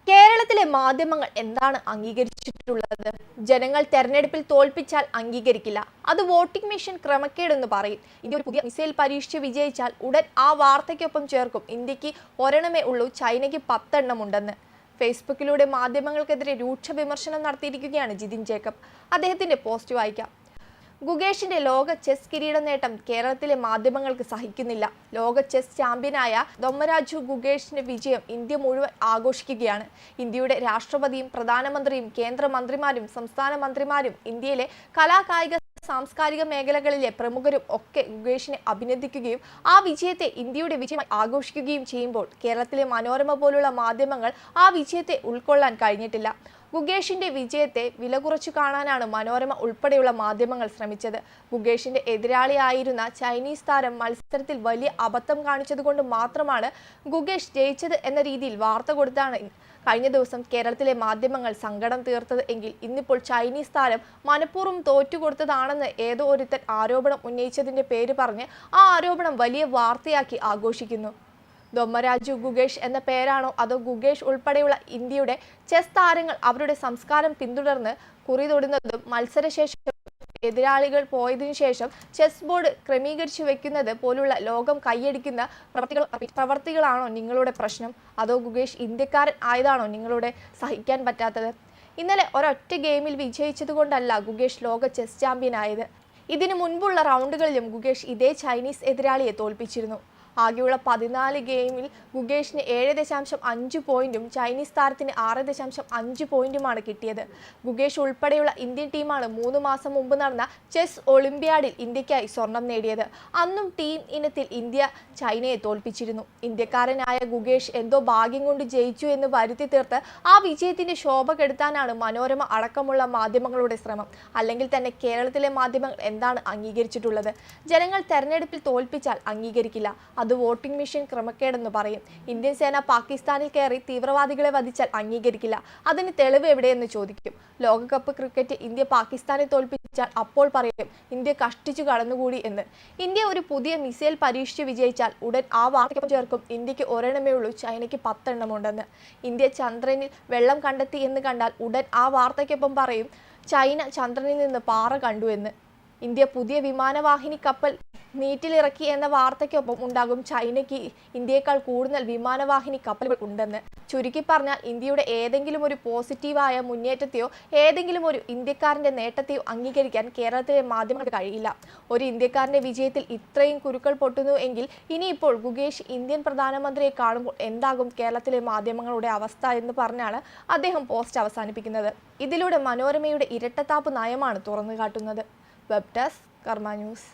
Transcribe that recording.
കേരളത്തിലെ മാധ്യമങ്ങൾ എന്താണ് അംഗീകരിച്ചിട്ടുള്ളത്? ജനങ്ങൾ തെരഞ്ഞെടുപ്പിൽ തോൽപ്പിച്ചാൽ അംഗീകരിക്കില്ല, അത് വോട്ടിംഗ് മെഷീൻ ക്രമക്കേടെന്ന് പറയും. ഇന്ത്യ ഒരു പുതിയ മിസൈൽ പരീക്ഷിച്ച് വിജയിച്ചാൽ ഉടൻ ആ വാർത്തയ്ക്കൊപ്പം ചേർക്കും ഇന്ത്യക്ക് ഒരെണ്ണമേ ഉള്ളൂ, ചൈനയ്ക്ക് 10 എണ്ണമുണ്ടെന്ന്. ഫേസ്ബുക്കിലൂടെ മാധ്യമങ്ങൾക്കെതിരെ രൂക്ഷ വിമർശനം നടത്തിയിരിക്കുകയാണ് ജിതിൻ ജേക്കബ്. അദ്ദേഹത്തിന്റെ പോസ്റ്റ് വായിക്കാം. ഗുകേഷിന്റെ ലോക ചെസ് കിരീട നേട്ടം കേരളത്തിലെ മാധ്യമങ്ങൾക്ക് സഹിക്കുന്നില്ല. ലോക ചെസ് ചാമ്പ്യനായ ദൊമ്മരാജു ഗുകേഷിന്റെ വിജയം ഇന്ത്യ മുഴുവൻ ആഘോഷിക്കുകയാണ്. ഇന്ത്യയുടെ രാഷ്ട്രപതിയും പ്രധാനമന്ത്രിയും കേന്ദ്രമന്ത്രിമാരും സംസ്ഥാന മന്ത്രിമാരും ഇന്ത്യയിലെ കലാകായിക സാംസ്കാരിക മേഖലകളിലെ പ്രമുഖരും ഒക്കെ ഗുകേഷിനെ അഭിനന്ദിക്കുകയും ആ വിജയത്തെ ഇന്ത്യയുടെ വിജയമായി ആഘോഷിക്കുകയും ചെയ്യുമ്പോൾ കേരളത്തിലെ മനോരമ പോലുള്ള മാധ്യമങ്ങൾ ആ വിജയത്തെ ഉൾക്കൊള്ളാൻ കഴിഞ്ഞിട്ടില്ല. ഗുകേഷിന്റെ വിജയത്തെ വില കുറച്ചു കാണാനാണ് മനോരമ ഉൾപ്പെടെയുള്ള മാധ്യമങ്ങൾ ശ്രമിച്ചത്. ഗുകേഷിന്റെ എതിരാളിയായിരുന്ന ചൈനീസ് താരം മത്സരത്തിൽ വലിയ അബദ്ധം കാണിച്ചതുകൊണ്ട് മാത്രമാണ് ഗുകേഷ് ജയിച്ചത് എന്ന രീതിയിൽ വാർത്ത കൊടുത്താണ് കഴിഞ്ഞ ദിവസം കേരളത്തിലെ മാധ്യമങ്ങൾ സങ്കടം തീർത്തത് എങ്കിൽ ഇന്നിപ്പോൾ ചൈനീസ് താരം മനഃപൂർവ്വം തോറ്റുകൊടുത്തതാണെന്ന് ഏതോ ഒരുത്തൻ ആരോപണം ഉന്നയിച്ചതിന്റെ പേര് പറഞ്ഞ് ആ ആരോപണം വലിയ വാർത്തയാക്കി ആഘോഷിക്കുന്നു. ദൊമ്മരാജു ഗുകേഷ് എന്ന പേരാണോ അതോ ഗുകേഷ് ഉൾപ്പെടെയുള്ള ഇന്ത്യയുടെ ചെസ് താരങ്ങൾ അവരുടെ സംസ്കാരം പിന്തുടർന്ന് കുറിതൊടുന്നതും മത്സരശേഷം എതിരാളികൾ പോയതിനു ശേഷം ചെസ് ബോർഡ് ക്രമീകരിച്ചു വെക്കുന്നത് പോലുള്ള ലോകം കൈയടിക്കുന്ന പ്രവർത്തികളാണോ നിങ്ങളുടെ പ്രശ്നം? അതോ ഗുകേഷ് ഇന്ത്യക്കാരൻ ആയതാണോ നിങ്ങളുടെ സഹിക്കാൻ പറ്റാത്തത്? ഇന്നലെ ഒരൊറ്റ ഗെയിമിൽ വിജയിച്ചതുകൊണ്ടല്ല ഗുകേഷ് ലോക ചെസ് ചാമ്പ്യനായത്. ഇതിനു മുൻപുള്ള റൗണ്ടുകളിലും ഗുകേഷ് ഇതേ ചൈനീസ് എതിരാളിയെ തോൽപ്പിച്ചിരുന്നു. ആകെയുള്ള 14 ഗെയിമിൽ ഗുകേഷിന് 7.5 പോയിന്റും ചൈനീസ് താരത്തിന് 6.5 പോയിന്റുമാണ് കിട്ടിയത്. ഗുകേഷ് ഉൾപ്പെടെയുള്ള ഇന്ത്യൻ ടീമാണ് 3 മാസം മുമ്പ് നടന്ന ചെസ് ഒളിമ്പ്യാഡിൽ ഇന്ത്യക്കായി സ്വർണം നേടിയത്. അന്നും ടീം ഇനത്തിൽ ഇന്ത്യ ചൈനയെ തോൽപ്പിച്ചിരുന്നു. ഇന്ത്യക്കാരനായ ഗുകേഷ് എന്തോ ഭാഗ്യം കൊണ്ട് ജയിച്ചു എന്ന് വരുത്തി തീർത്ത് ആ വിജയത്തിന്റെ ശോഭ കെടുത്താനാണ് മനോരമ അടക്കമുള്ള മാധ്യമങ്ങളുടെ ശ്രമം. അല്ലെങ്കിൽ തന്നെ കേരളത്തിലെ മാധ്യമങ്ങൾ എന്താണ് അംഗീകരിച്ചിട്ടുള്ളത്? ജനങ്ങൾ തെരഞ്ഞെടുപ്പിൽ തോൽപ്പിച്ചാൽ അംഗീകരിക്കില്ല, അത് വോട്ടിംഗ് മെഷീൻ ക്രമക്കേടെന്ന് പറയും. ഇന്ത്യൻ സേന പാകിസ്ഥാനിൽ കയറി തീവ്രവാദികളെ വധിച്ചാൽ അംഗീകരിക്കില്ല, അതിന് തെളിവ് എവിടെയെന്ന് ചോദിക്കും. ലോകകപ്പ് ക്രിക്കറ്റ് ഇന്ത്യ പാകിസ്ഥാനെ തോൽപ്പിച്ചാൽ അപ്പോൾ പറയും ഇന്ത്യ കഷ്ടിച്ചു കടന്നുകൂടി എന്ന്. ഇന്ത്യ ഒരു പുതിയ മിസൈൽ പരീക്ഷിച്ച് വിജയിച്ചാൽ ഉടൻ ആ വാർത്തയ്ക്കൊപ്പം ചേർക്കും ഇന്ത്യക്ക് ഒരെണ്ണമേ ഉള്ളൂ, ചൈനയ്ക്ക് 10 എണ്ണമുണ്ടെന്ന്. ഇന്ത്യ ചന്ദ്രനിൽ വെള്ളം കണ്ടെത്തി എന്ന് കണ്ടാൽ ഉടൻ ആ വാർത്തയ്ക്കൊപ്പം പറയും ചൈന ചന്ദ്രനിൽ നിന്ന് പാറ കണ്ടു എന്ന്. ഇന്ത്യ പുതിയ വിമാനവാഹിനി കപ്പൽ നീറ്റിലിറക്കി എന്ന വാർത്തയ്ക്കൊപ്പം ഉണ്ടാകും ചൈനയ്ക്ക് ഇന്ത്യയേക്കാൾ കൂടുതൽ വിമാനവാഹിനി കപ്പലുകൾ ഉണ്ടെന്ന്. ചുരുക്കി പറഞ്ഞാൽ ഇന്ത്യയുടെ ഏതെങ്കിലും ഒരു പോസിറ്റീവായ മുന്നേറ്റത്തെയോ ഏതെങ്കിലും ഒരു ഇന്ത്യക്കാരൻ്റെ നേട്ടത്തെയോ അംഗീകരിക്കാൻ കേരളത്തിലെ മാധ്യമങ്ങൾക്ക് കഴിയില്ല. ഒരു ഇന്ത്യക്കാരൻ്റെ വിജയത്തിൽ ഇത്രയും കുരുക്കൾ പൊട്ടുന്നു എങ്കിൽ ഇനിയിപ്പോൾ ഗുകേഷ് ഇന്ത്യൻ പ്രധാനമന്ത്രിയെ കാണുമ്പോൾ എന്താകും കേരളത്തിലെ മാധ്യമങ്ങളുടെ അവസ്ഥ എന്ന് പറഞ്ഞാണ് അദ്ദേഹം പോസ്റ്റ് അവസാനിപ്പിക്കുന്നത്. ഇതിലൂടെ മനോരമയുടെ ഇരട്ടത്താപ്പ് നയമാണ് തുറന്നു കാട്ടുന്നത്. വെബ് ഡെസ്ക് കർമ്മ ന്യൂസ്.